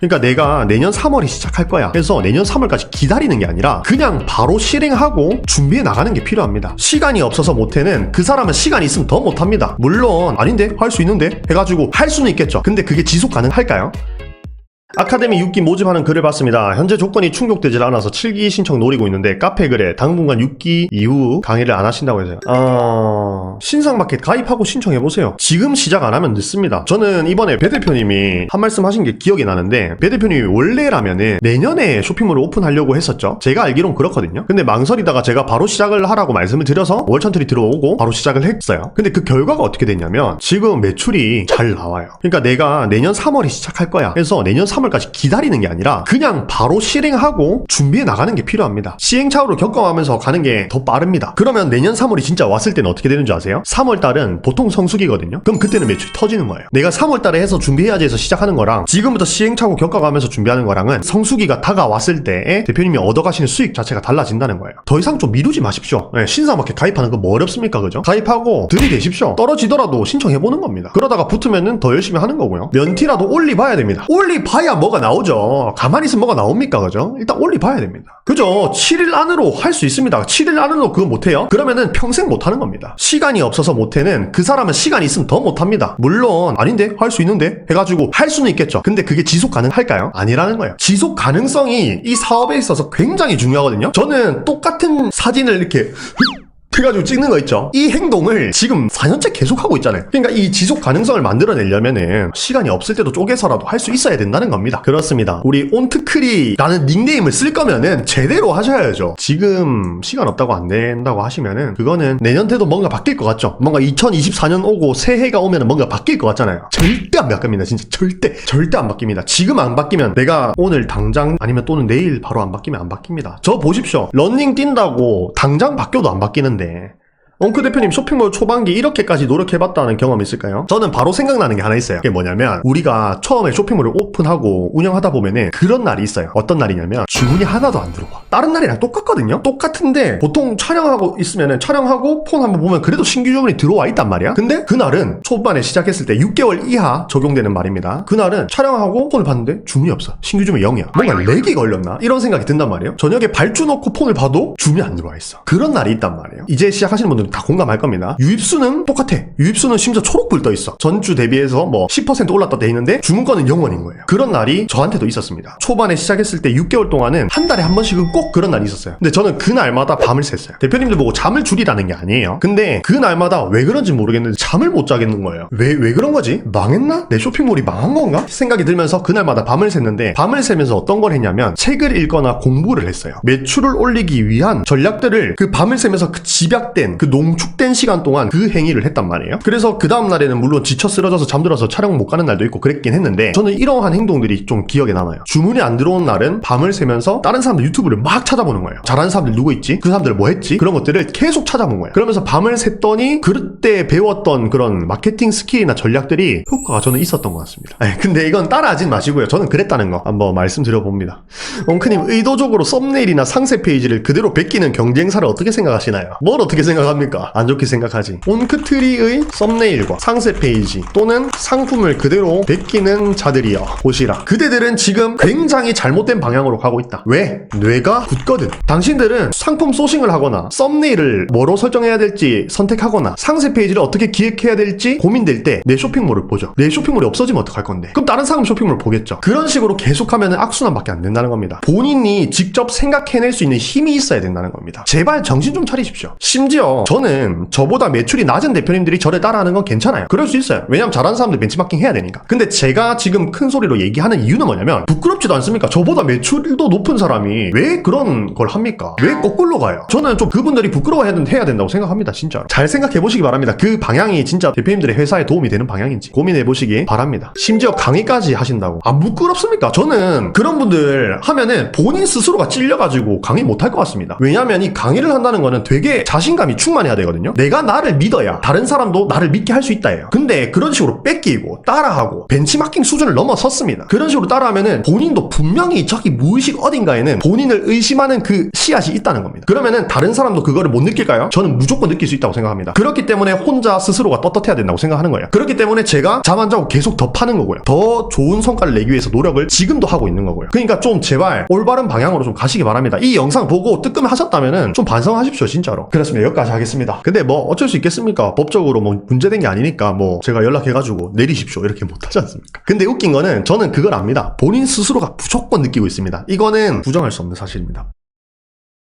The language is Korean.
그러니까 내가 내년 3월에 시작할 거야. 그래서 내년 3월까지 기다리는 게 아니라 그냥 바로 실행하고 준비해 나가는 게 필요합니다. 시간이 없어서 못해는 그 사람은 시간이 있으면 더 못합니다. 물론 아닌데 할 수 있는데 해가지고 할 수는 있겠죠. 근데 그게 지속 가능할까요? 아카데미 6기 모집하는 글을 봤습니다. 현재 조건이 충족되질 않아서 7기 신청 노리고 있는데 카페 글에 당분간 6기 이후 강의를 안 하신다고 해서요. 신상마켓 가입하고 신청해보세요. 지금 시작 안 하면 늦습니다. 저는 이번에 배 대표님이 한 말씀 하신 게 기억이 나는데, 배 대표님이 원래라면은 내년에 쇼핑몰을 오픈하려고 했었죠. 제가 알기론 그렇거든요. 근데 망설이다가 제가 바로 시작을 하라고 말씀을 드려서 월천틀이 들어오고 바로 시작을 했어요. 근데 그 결과가 어떻게 됐냐면 지금 매출이 잘 나와요. 그러니까 내가 내년 3월에 시작할 거야. 그래서 내년 3월까지 기다리는 게 아니라 그냥 바로 실행하고 준비해 나가는 게 필요합니다. 시행착오를 겪어가면서 가는 게 더 빠릅니다. 그러면 내년 3월이 진짜 왔을 때는 어떻게 되는 줄 아세요? 3월달은 보통 성수기거든요. 그럼 그때는 매출이 터지는 거예요. 내가 3월달에 해서 준비해야지 해서 시작하는 거랑 지금부터 시행착오 겪어가면서 준비하는 거랑은 성수기가 다가왔을 때에 대표님이 얻어가시는 수익 자체가 달라진다는 거예요. 더 이상 좀 미루지 마십시오. 네, 신상마켓 가입하는 거 뭐 어렵습니까? 그죠? 가입하고 들이대십시오. 떨어지더라도 신청해보는 겁니다. 그러다가 붙으면은 더 열심히 하는 거고요. 면티라도 올리봐야 됩니다. 올리봐야 뭐가 나오죠. 가만히 있으면 뭐가 나옵니까? 그죠? 일단 올리봐야 됩니다. 그죠? 7일 안으로 할 수 있습니다. 7일 안으로 그거 못해요? 그러면은 평생 못하는 겁니다. 시간이 없어서 못해는 그 사람은 시간이 있으면 더 못합니다. 물론 아닌데 할 수 있는데 해가지고 할 수는 있겠죠. 근데 그게 지속 가능할까요? 아니라는 거예요. 지속 가능성이 이 사업에 있어서 굉장히 중요하거든요. 저는 똑같은 사진을 이렇게 해가지고 찍는 거 있죠. 이 행동을 지금 4년째 계속하고 있잖아요. 그러니까 이 지속 가능성을 만들어내려면은 시간이 없을 때도 쪼개서라도 할 수 있어야 된다는 겁니다. 그렇습니다. 우리 온트크리라는 닉네임을 쓸 거면은 제대로 하셔야죠. 지금 시간 없다고 안 된다고 하시면은 그거는 내년 때도 뭔가 바뀔 것 같죠. 뭔가 2024년 오고 새해가 오면은 뭔가 바뀔 것 같잖아요. 절대 안 바뀝니다. 진짜 절대 안 바뀝니다. 지금 안 바뀌면 내가 오늘 당장 아니면 또는 내일 바로 안 바뀌면 안 바뀝니다. 저 보십시오. 러닝 뛴다고 당장 바뀌어도 안 바뀌는데 엉크 대표님 쇼핑몰 초반기 이렇게까지 노력해봤다는 경험 있을까요? 저는 바로 생각나는 게 하나 있어요. 그게 뭐냐면 우리가 처음에 쇼핑몰을 오픈하고 운영하다 보면은 그런 날이 있어요. 어떤 날이냐면 주문이 하나도 안 들어와. 다른 날이랑 똑같거든요? 똑같은데 보통 촬영하고 있으면은 촬영하고 폰 한번 보면 그래도 신규 주문이 들어와 있단 말이야. 근데 그날은 초반에 시작했을 때 6개월 이하 적용되는 말입니다. 그날은 촬영하고 폰을 봤는데 주문이 없어. 신규 주문 0이야. 뭔가 렉이 걸렸나? 이런 생각이 든단 말이에요. 저녁에 발주 넣고 폰을 봐도 주문이 안 들어와 있어. 그런 날이 있단 말이에요. 이제 시작하시는 분들은 다 공감할 겁니다. 유입수는 똑같아. 유입수는 심지어 초록불 떠 있어. 전주 대비해서 뭐 10% 올랐다 돼 있는데 주문건은 0원인 거예요. 그런 날이 저한테도 있었습니다. 초반에 시작했을 때 6개월 동안은 한 달에 한 번씩은 꼭 그런 날이 있었어요. 근데 저는 그 날마다 밤을 샜어요. 대표님들 보고 잠을 줄이라는 게 아니에요. 근데 그 날마다 왜 그런지 모르겠는데 잠을 못 자겠는 거예요. 왜 그런 거지? 망했나? 내 쇼핑몰이 망한 건가? 생각이 들면서 그날마다 밤을 샜는데, 밤을 새면서 어떤 걸 했냐면 책을 읽거나 공부를 했어요. 매출을 올리기 위한 전략들을 그 밤을 새면서 그 집약된 그 농축된 시간 동안 그 행위를 했단 말이에요. 그래서 그 다음 날에는 물론 지쳐 쓰러져서 잠들어서 촬영 못 가는 날도 있고 그랬긴 했는데, 저는 이러한 행동들이 좀 기억에 남아요. 주문이 안 들어온 날은 밤을 새면서 다른 사람들 유튜브를 막 찾아보는 거예요. 잘하는 사람들 누구 있지? 그 사람들 뭐 했지? 그런 것들을 계속 찾아본 거예요. 그러면서 밤을 샜더니 그때 배웠던 그런 마케팅 스킬이나 전략들이 효과가 저는 있었던 것 같습니다. 근데 이건 따라하진 마시고요. 저는 그랬다는 거 한번 말씀드려봅니다. 엉크님, 의도적으로 썸네일이나 상세 페이지를 그대로 베끼는 경쟁사를 어떻게 생각하시나요? 뭘 어떻게 생각합니까? 안 좋게 생각하지. 온크트리의 썸네일과 상세 페이지 또는 상품을 그대로 베끼는 자들이여 보시라. 그대들은 지금 굉장히 잘못된 방향으로 가고 있다. 왜? 뇌가 굳거든. 당신들은 상품 소싱을 하거나 썸네일을 뭐로 설정해야 될지 선택하거나 상세 페이지를 어떻게 기획해야 될지 고민될 때 내 쇼핑몰을 보죠. 내 쇼핑몰이 없어지면 어떡할 건데? 그럼 다른 사람 쇼핑몰을 보겠죠. 그런 식으로 계속하면 악순환밖에 안 된다는 겁니다. 본인이 직접 생각해낼 수 있는 힘이 있어야 된다는 겁니다. 제발 정신 좀 차리십시오. 심지어 저는 저보다 매출이 낮은 대표님들이 저를 따라하는 건 괜찮아요. 그럴 수 있어요. 왜냐면 잘하는 사람들 벤치마킹 해야 되니까. 근데 제가 지금 큰 소리로 얘기하는 이유는 뭐냐면 부끄럽지도 않습니까? 저보다 매출도 높은 사람이 왜 그런 걸 합니까? 왜 거꾸로 가요? 저는 좀 그분들이 부끄러워해야 된다고 생각합니다. 진짜로. 잘 생각해 보시기 바랍니다. 그 방향이 진짜 대표님들의 회사에 도움이 되는 방향인지 고민해 보시기 바랍니다. 심지어 강의까지 하신다고. 안 부끄럽습니까? 저는 그런 분들 하면은 본인 스스로가 찔려가지고 강의 못 할 것 같습니다. 왜냐면 이 강의를 한다는 거는 되게 자신감이 충만해야 되거든요. 내가 나를 믿어야 다른 사람도 나를 믿게 할 수 있다예요. 근데 그런 식으로 뺏기고 따라하고 벤치마킹 수준을 넘어섰습니다. 그런 식으로 따라하면은 본인이 본인도 분명히 저기 무의식 어딘가에는 본인을 의심하는 그 씨앗이 있다는 겁니다. 그러면은 다른 사람도 그거를 못 느낄까요? 저는 무조건 느낄 수 있다고 생각합니다. 그렇기 때문에 혼자 스스로가 떳떳해야 된다고 생각하는 거예요. 그렇기 때문에 제가 잠 안 자고 계속 더 파는 거고요. 더 좋은 성과를 내기 위해서 노력을 지금도 하고 있는 거고요. 그러니까 좀 제발 올바른 방향으로 좀 가시기 바랍니다. 이 영상 보고 뜨끔하셨다면은 좀 반성하십시오, 진짜로. 그렇습니다. 여기까지 하겠습니다. 근데 뭐 어쩔 수 있겠습니까? 법적으로 뭐 문제된 게 아니니까 뭐 제가 연락해가지고 내리십시오 이렇게 못하지 않습니까? 근데 웃긴 거는 저는 그걸 압니다. 본인 스스로가 무조건 느끼고 있습니다. 이거는 부정할 수 없는 사실입니다.